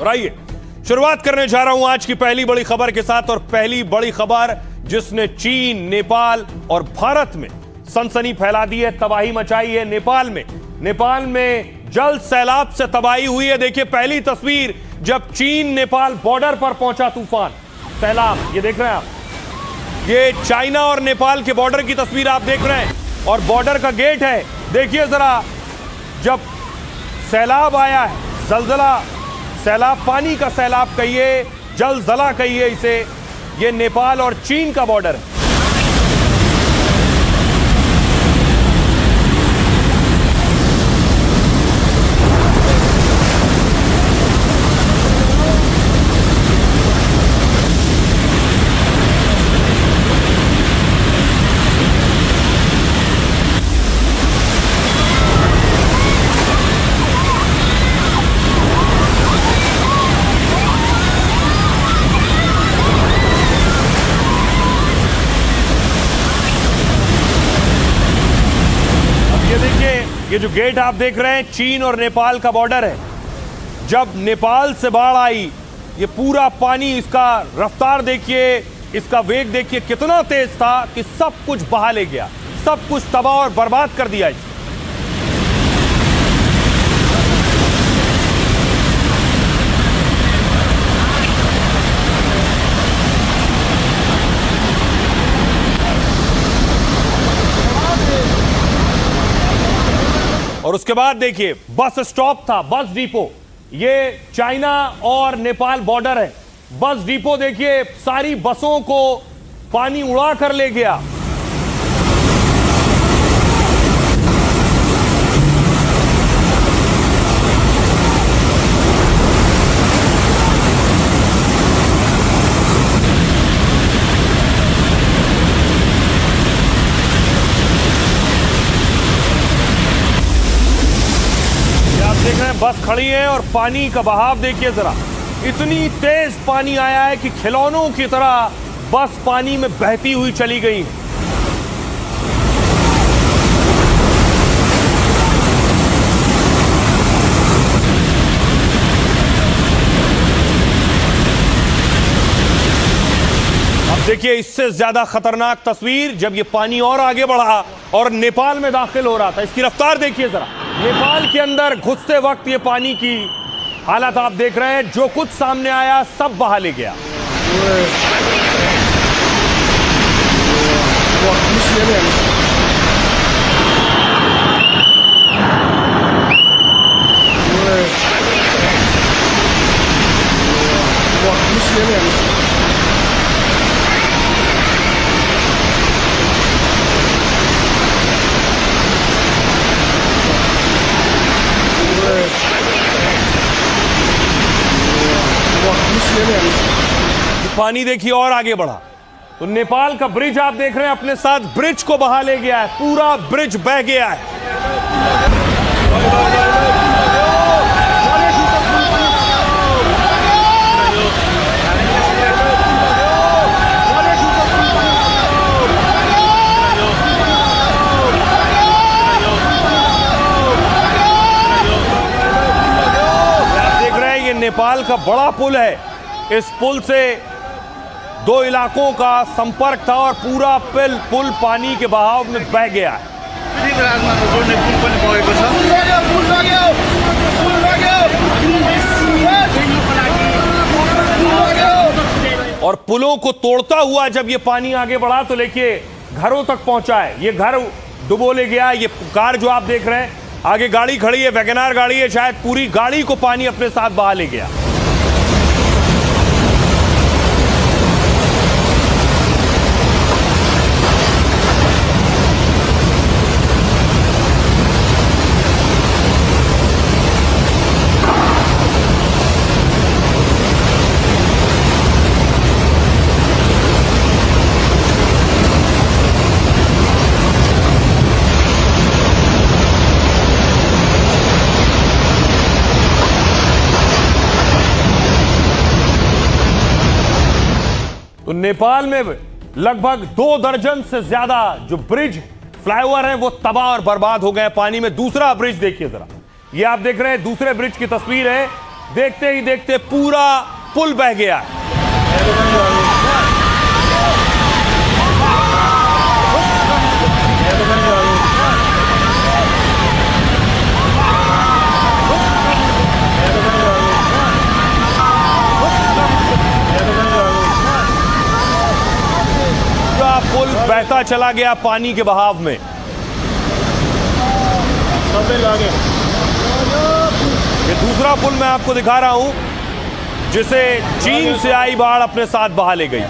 और आइए शुरुआत करने जा रहा हूं आज की पहली बड़ी खबर के साथ। और पहली बड़ी खबर जिसने चीन, नेपाल और भारत में सनसनी फैला दी है, तबाही मचाई है। नेपाल में जल सैलाब से तबाही हुई है। देखिए पहली तस्वीर, जब चीन नेपाल बॉर्डर पर पहुंचा तूफान सैलाब, ये देख रहे हैं आप, ये चाइना और नेपाल के बॉर्डर की तस्वीर आप देख रहे हैं और बॉर्डर का गेट है। देखिए जरा, जब सैलाब आया है, जलजला सैलाब, पानी का सैलाब कहिए, जलजला कहिए इसे, ये नेपाल और चीन का बॉर्डर है। ये जो गेट आप देख रहे हैं, चीन और नेपाल का बॉर्डर है। जब नेपाल से बाढ़ आई, ये पूरा पानी, इसका रफ्तार देखिए, इसका वेग देखिए कितना तेज था कि सब कुछ बहा ले गया, सब कुछ तबाह और बर्बाद कर दिया इसे। और उसके बाद देखिए बस स्टॉप था, बस डिपो, ये चाइना और नेपाल बॉर्डर है। बस डिपो देखिए, सारी बसों को पानी उड़ा कर ले गया। देख रहे हैं बस खड़ी है और पानी का बहाव देखिए जरा, इतनी तेज पानी आया है कि खिलौनों की तरह बस पानी में बहती हुई चली गई है। अब देखिए इससे ज्यादा खतरनाक तस्वीर, जब ये पानी और आगे बढ़ा और नेपाल में दाखिल हो रहा था। इसकी रफ्तार देखिए जरा, नेपाल के अंदर घुसते वक्त ये पानी की हालत आप देख रहे हैं। जो कुछ सामने आया सब बहा ले गया। पानी देखिए और आगे बढ़ा तो नेपाल का ब्रिज आप देख रहे हैं अपने साथ ब्रिज को बहा ले गया है, पूरा ब्रिज बह गया है। आप देख रहे हैं ये नेपाल का बड़ा पुल है। इस पुल से दो इलाकों का संपर्क था और पूरा पुल पानी के बहाव में बह गया है। और पुलों को तोड़ता हुआ जब ये पानी आगे बढ़ा तो देखिए घरों तक पहुंचा है। ये घर डुबो ले गया। ये कार जो आप देख रहे हैं, आगे गाड़ी खड़ी है, वैगनार गाड़ी है, शायद पूरी गाड़ी को पानी अपने साथ बहा ले गया। तो नेपाल में लगभग 2 दर्जन से ज्यादा जो ब्रिज, फ्लाईओवर हैं वो तबाह और बर्बाद हो गए पानी में। दूसरा ब्रिज देखिए जरा, ये आप देख रहे हैं दूसरे ब्रिज की तस्वीर है। देखते ही देखते पूरा पुल बह गया है। पूरा पुल बहता चला गया पानी के बहाव में। ये दूसरा पुल मैं आपको दिखा रहा हूं जिसे चीन से आई बाढ़ अपने साथ बहा ले गई।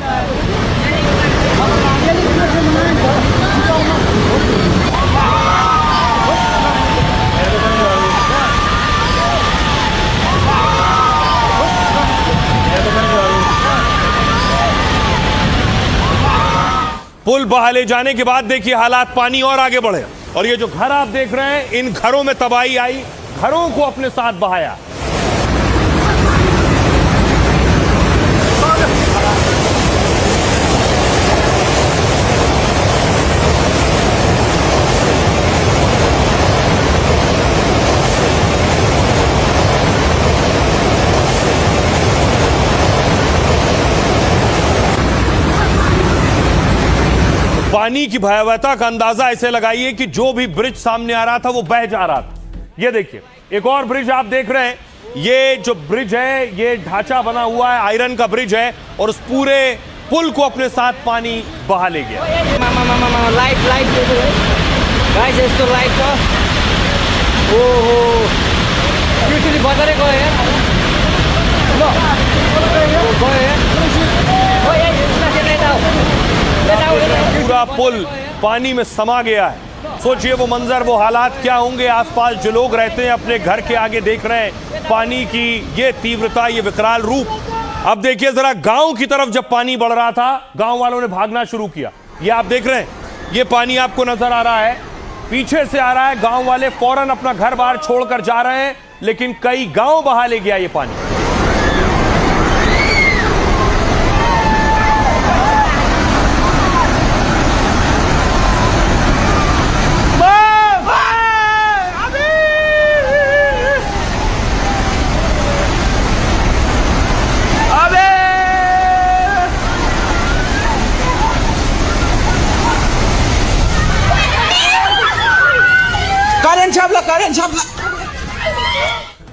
पुल बहा ले जाने के बाद देखिए हालात पानी और आगे बढ़े और ये जो घर आप देख रहे हैं, इन घरों में तबाही आई, घरों को अपने साथ बहाया। पानी की भयावहता का अंदाजा ऐसे लगाइए कि जो भी ब्रिज सामने आ रहा था वो बह जा रहा था। ये देखिए एक और ब्रिज आप देख रहे हैं, ये जो ब्रिज है ये ढांचा बना हुआ है, आयरन का ब्रिज है और उस पूरे पुल को अपने साथ पानी बहा ले गया। पूरा पुल पानी में समा गया है। सोचिए वो मंजर, वो हालात क्या होंगे। आसपास जो लोग रहते हैं अपने घर के आगे देख रहे हैं पानी की ये तीव्रता, ये विकराल रूप। अब देखिए जरा गांव की तरफ जब पानी बढ़ रहा था, गांव वालों ने भागना शुरू किया। ये आप देख रहे हैं, ये पानी आपको नजर आ रहा है, पीछे से आ रहा है। गांव वाले फौरन अपना घर बार छोड़कर जा रहे हैं, लेकिन कई गांव बहा ले गया ये पानी।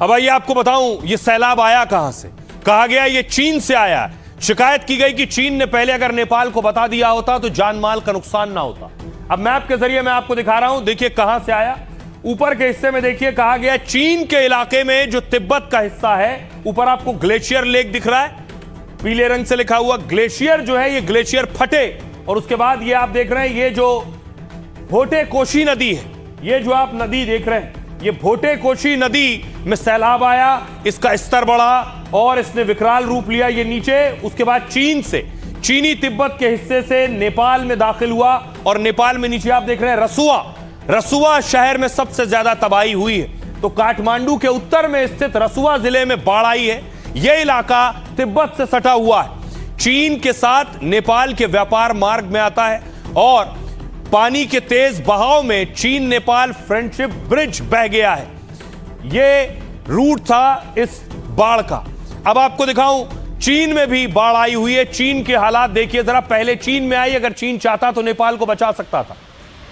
अब आइए आपको बताऊं ये सैलाब आया कहां से। कहा गया ये चीन से आया। शिकायत की गई कि चीन ने पहले अगर नेपाल को बता दिया होता तो जान माल का नुकसान ना होता। अब मैप के जरिए मैं आपको दिखा रहा हूं, देखिए कहां से आया। ऊपर के हिस्से में देखिए कहा गया चीन के इलाके में जो तिब्बत का हिस्सा है, ऊपर आपको ग्लेशियर लेक दिख रहा है, पीले रंग से लिखा हुआ। ग्लेशियर जो है ये ग्लेशियर फटे और उसके बाद ये आप देख रहे हैं ये जो भोटे कोशी नदी है, ये जो आप नदी देख रहे हैं, ये भोटे कोशी नदी में सैलाब आया, इसका स्तर बढ़ा और इसने विकराल रूप लिया। ये नीचे उसके बाद चीन से, चीनी तिब्बत के हिस्से से नेपाल में दाखिल हुआ और नेपाल में नीचे आप देख रहे हैं रसुआ शहर में सबसे ज्यादा तबाही हुई है। तो काठमांडू के उत्तर में स्थित रसुआ जिले में बाढ़ आई है। यह इलाका तिब्बत से सटा हुआ है, चीन के साथ नेपाल के व्यापार मार्ग में आता है और पानी के तेज बहाव में चीन नेपाल फ्रेंडशिप ब्रिज बह गया है। यह रूट था इस बाढ़ का। अब आपको दिखाऊं चीन में भी बाढ़ आई हुई है। चीन के हालात देखिए जरा। पहले चीन में आई, अगर चीन चाहता तो नेपाल को बचा सकता था।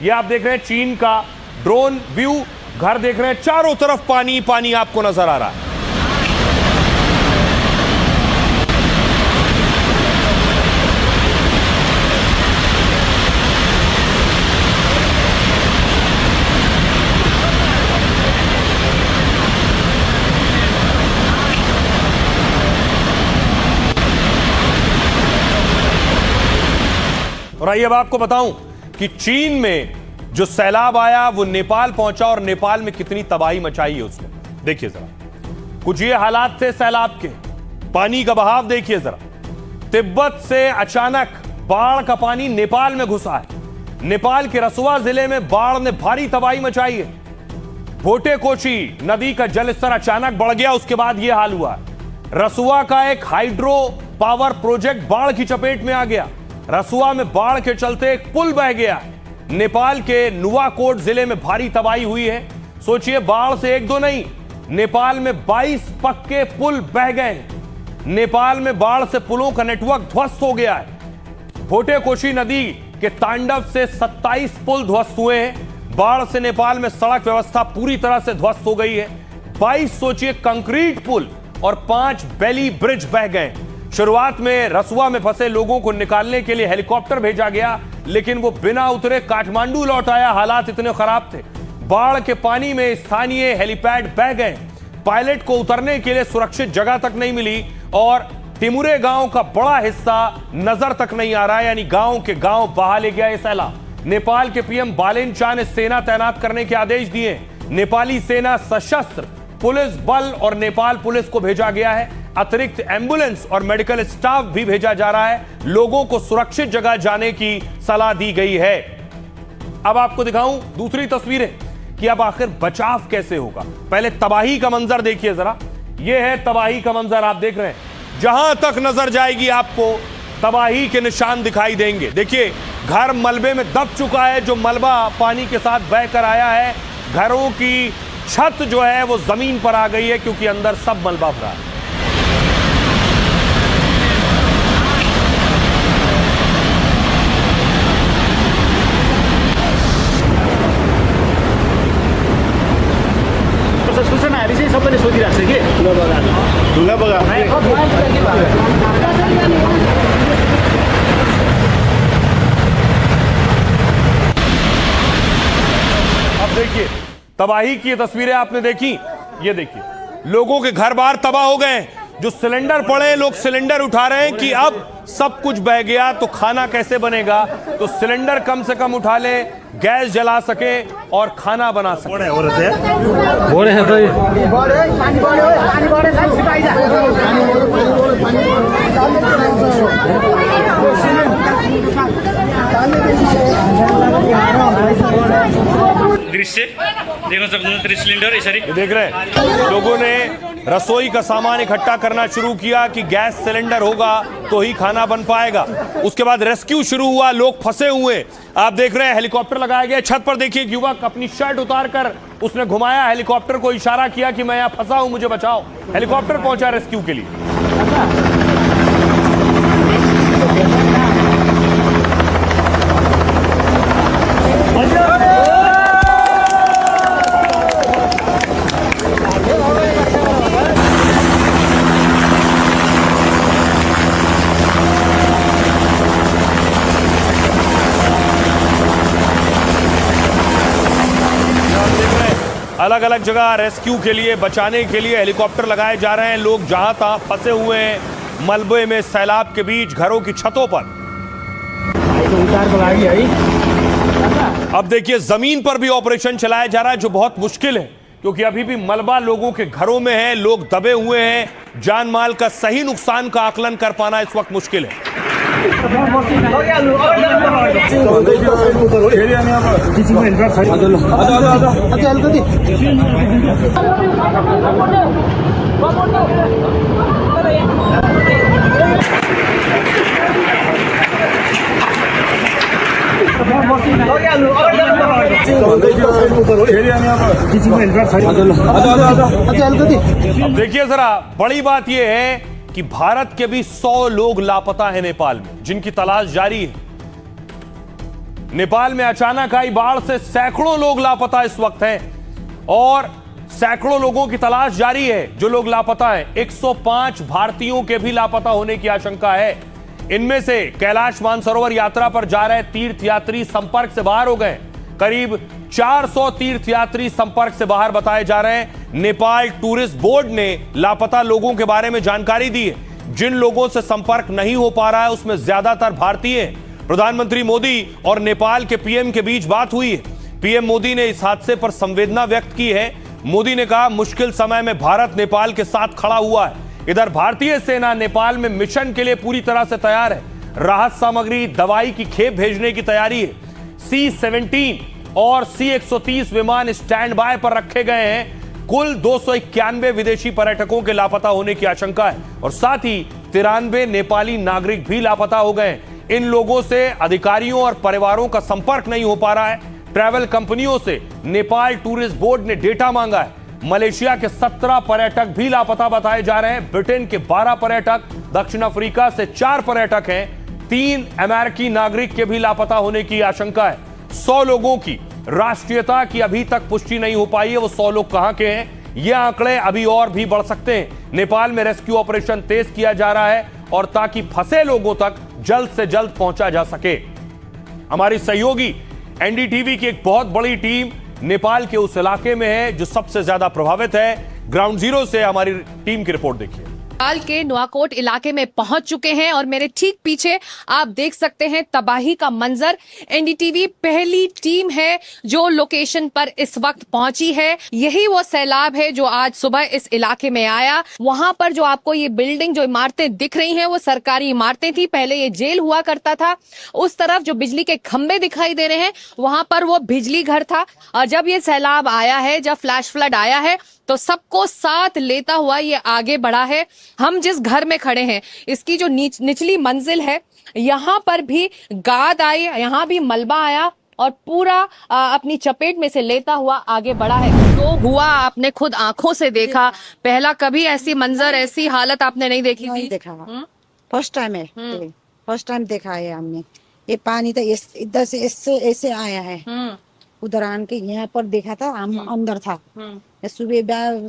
यह आप देख रहे हैं चीन का ड्रोन व्यू, घर देख रहे हैं, चारों तरफ पानी पानी आपको नजर आ रहा है। और आइए अब आपको बताऊं कि चीन में जो सैलाब आया वो नेपाल पहुंचा और नेपाल में कितनी तबाही मचाई है उसने। देखिए जरा, कुछ ये हालात थे सैलाब के। पानी का बहाव देखिए जरा। तिब्बत से अचानक बाढ़ का पानी नेपाल में घुसा है। नेपाल के रसुआ जिले में बाढ़ ने भारी तबाही मचाई है। भोटे कोशी नदी का जलस्तर अचानक बढ़ गया, उसके बाद यह हाल हुआ। रसुआ का एक हाइड्रो पावर प्रोजेक्ट बाढ़ की चपेट में आ गया। रसुआ में बाढ़ के चलते एक पुल बह गया। नेपाल के नुवाकोट जिले में भारी तबाही हुई है। सोचिए बाढ़ से एक दो नहीं, नेपाल में 22 पक्के पुल बह गए हैं। नेपाल में बाढ़ से पुलों का नेटवर्क ध्वस्त हो गया है। भोटे कोशी नदी के तांडव से 27 पुल ध्वस्त हुए हैं। बाढ़ से नेपाल में सड़क व्यवस्था पूरी तरह से ध्वस्त हो गई है। 22 सोचिए कंक्रीट पुल और 5 बेली ब्रिज बह गए। शुरुआत में रसुआ में फंसे लोगों को निकालने के लिए हेलीकॉप्टर भेजा गया, लेकिन वो बिना उतरे काठमांडू लौट आया। हालात इतने खराब थे। बाढ़ के पानी में स्थानीय हेलीपैड बह गए। पायलट को उतरने के लिए सुरक्षित जगह तक नहीं मिली और टिमुरे गांव का बड़ा हिस्सा नजर तक नहीं आ रहा, यानी गांव के गांव बहा ले गया ये सैलाब। नेपाल के पीएम बालेन शाह ने सेना तैनात करने के आदेश दिए। नेपाली सेना, सशस्त्र पुलिस बल और नेपाल पुलिस को भेजा गया है। अतिरिक्त एम्बुलेंस और मेडिकल स्टाफ भी भेजा जा रहा है। लोगों को सुरक्षित जगह जाने की सलाह दी गई है। अब आपको दिखाऊं दूसरी तस्वीरें कि अब आखिर बचाव कैसे होगा। पहले तबाही का मंजर देखिए जरा। यह है तबाही का मंजर, आप देख रहे हैं। जहां तक नजर जाएगी आपको तबाही के निशान दिखाई देंगे। देखिए, घर मलबे में दब चुका है। जो मलबा पानी के साथ बहकर आया है, घरों की छत जो है वो जमीन पर आ गई है, क्योंकि अंदर सब मलबा भरा है। सूचनाहरू चाहिँ सबैले सोधिरहेको छ कि ढुङ्गा बगा अब देखिए तबाही की तस्वीरें आपने देखी। ये देखिए, लोगों के घर बार तबाह हो गए। जो सिलेंडर पड़े, लोग सिलेंडर उठा रहे हैं कि अब सब कुछ बह गया तो खाना कैसे बनेगा। तो सिलेंडर कम से कम उठा ले, गैस जला सके और खाना बना सके। दृश्य देख सक्नुहुन्छ सिलिन्डर यसरी देख रहे हैं, लोगों ने रसोई का सामान इकट्ठा करना शुरू किया कि गैस सिलेंडर होगा तो ही खाना बन पाएगा। उसके बाद रेस्क्यू शुरू हुआ, लोग फंसे हुए। आप देख रहे हैं हेलीकॉप्टर लगाया गया। छत पर देखिए, एक युवक अपनी शर्ट उतारकर उसने घुमाया, हेलीकॉप्टर को इशारा किया कि मैं यहाँ फंसा हूं, मुझे बचाओ। हेलीकॉप्टर पहुंचा रेस्क्यू के लिए। अलग अलग जगह रेस्क्यू के लिए, बचाने के लिए हेलीकॉप्टर लगाए जा रहे हैं। लोग जहां तहां फंसे हुए हैं मलबे में, सैलाब के बीच, घरों की छतों पर। अब देखिए, जमीन पर भी ऑपरेशन चलाया जा रहा है, जो बहुत मुश्किल है, क्योंकि अभी भी मलबा लोगों के घरों में है, लोग दबे हुए हैं। जान माल का सही नुकसान का आकलन कर पाना इस वक्त मुश्किल है। अब देखिए जरा, बड़ी बात यह है कि भारत के भी 100 लोग लापता हैं नेपाल में, जिनकी तलाश जारी है। नेपाल में अचानक आई बाढ़ से सैकड़ों लोग लापता इस वक्त हैं और सैकड़ों लोगों की तलाश जारी है। जो लोग लापता हैं, 105 भारतीयों के भी लापता होने की आशंका है। इनमें से कैलाश मानसरोवर यात्रा पर जा रहे तीर्थयात्री संपर्क से बाहर हो गए। करीब 400 तीर्थयात्री संपर्क से बाहर बताए जा रहे हैं। नेपाल टूरिस्ट बोर्ड ने लापता लोगों के बारे में जानकारी दी है। जिन लोगों से संपर्क नहीं हो पा रहा है उसमें ज्यादातर भारतीय हैं। प्रधानमंत्री मोदी और नेपाल के पीएम के बीच बात हुई है। पीएम मोदी ने इस हादसे पर संवेदना व्यक्त की है। मोदी ने कहा, मुश्किल समय में भारत नेपाल के साथ खड़ा हुआ है। इधर भारतीय सेना नेपाल में मिशन के लिए पूरी तरह से तैयार है। राहत सामग्री, दवाई की खेप भेजने की तैयारी है। C-17 और C-130 विमान स्टैंड बाय पर रखे गए हैं। कुल 291 विदेशी पर्यटकों के लापता होने की आशंका है और साथ ही 93 नेपाली नागरिक भी लापता हो गए। इन लोगों से अधिकारियों और परिवारों का संपर्क नहीं हो पा रहा है। ट्रैवल कंपनियों से नेपाल टूरिस्ट बोर्ड ने डेटा मांगा है। मलेशिया के 17 पर्यटक भी लापता बताए जा रहे हैं। ब्रिटेन के 12 पर्यटक, दक्षिण अफ्रीका से 4 पर्यटक हैं, 3 अमेरिकी नागरिक के भी लापता होने की आशंका है। 100 लोगों की राष्ट्रीयता की अभी तक पुष्टि नहीं हो पाई है। वो 100 लोग कहां के हैं, ये आंकड़े अभी और भी बढ़ सकते हैं। नेपाल में रेस्क्यू ऑपरेशन तेज किया जा रहा है और ताकि फंसे लोगों तक जल्द से जल्द पहुंचा जा सके। हमारी सहयोगी एनडीटीवी की एक बहुत बड़ी टीम नेपाल के उस इलाके में है जो सबसे ज्यादा प्रभावित है। ग्राउंड जीरो से हमारी टीम की रिपोर्ट देखिए। नेपाल के नुआकोट इलाके में पहुंच चुके हैं और मेरे ठीक पीछे आप देख सकते हैं तबाही का मंजर। एनडीटीवी पहली टीम है जो लोकेशन पर इस वक्त पहुंची है। यही वो सैलाब है जो आज सुबह इस इलाके में आया। वहां पर जो आपको ये बिल्डिंग, जो इमारतें दिख रही हैं, वो सरकारी इमारतें थी। पहले ये जेल हुआ करता था। उस तरफ जो बिजली के खंभे दिखाई दे रहे हैं, वहां पर वो बिजली घर था। और जब ये सैलाब आया है, जब फ्लैश फ्लड आया है, तो सबको साथ लेता हुआ ये आगे बढ़ा है। हम जिस घर में खड़े हैं, इसकी जो निचली मंजिल है, यहाँ पर भी गाद आई, यहाँ भी मलबा आया और पूरा अपनी चपेट में से लेता हुआ आगे बढ़ा है। जो हुआ आपने खुद आंखों से देखा। पहला कभी ऐसी मंजर, ऐसी हालत आपने नहीं देखी थी? देखा, फर्स्ट टाइम है। फर्स्ट टाइम देखा है हमने। ये पानी तो इधर से ऐसे आया है, उधर आन के यहाँ पर देखा था, हम अंदर था। सुबह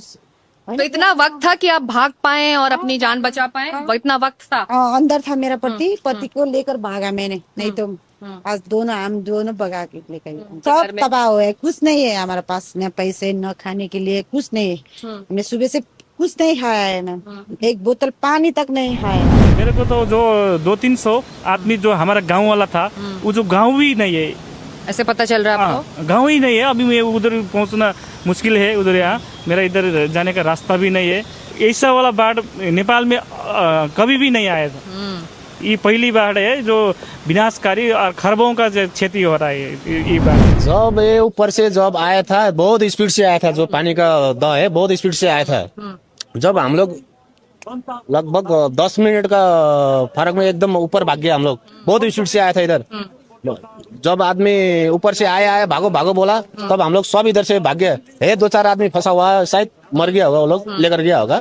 तो इतना वक्त था कि आप भाग पाए और अपनी जान बचा पाए? वो इतना वक्त था? अंदर था मेरा पति को लेकर भागा मैंने, नहीं तो आज हम दोनों भगा के लेकर। सब तबाह हुए, कुछ नहीं है हमारे पास, न पैसे न खाने के लिए, कुछ नहीं है। हमने सुबह से कुछ नहीं खाया है ना, एक बोतल पानी तक नहीं खाया। मेरे को तो जो 200-300 आदमी जो हमारा गांव वाला था, वो जो गांव ही नहीं है, ऐसे पता चल रहा है आपको? गांव ही नहीं है। अभी मैं उधर पहुंचना मुश्किल है, उधर यहाँ मेरा इधर जाने का रास्ता भी नहीं है। ऐसा वाला बाढ़ नेपाल में कभी भी नहीं आया था। ये पहली बाढ़ है जो विनाशकारी और खरबों का क्षति हो रहा है ये बाढ़। जब ये ऊपर से जब आया था, बहुत स्पीड से आया था, जो पानी का दह है बहुत स्पीड से आया था। जब हम लोग लगभग 10 मिनट का फर्क में एकदम ऊपर भाग गया हम लोग, बहुत स्पीड से आया था इधर। जब आदमी ऊपर से आया भागो भागो बोला, तब हम लोग सब इधर से भाग गए। 2-4 आदमी फंसा हुआ, शायद मर गया होगा, वो लोग लेकर गया होगा।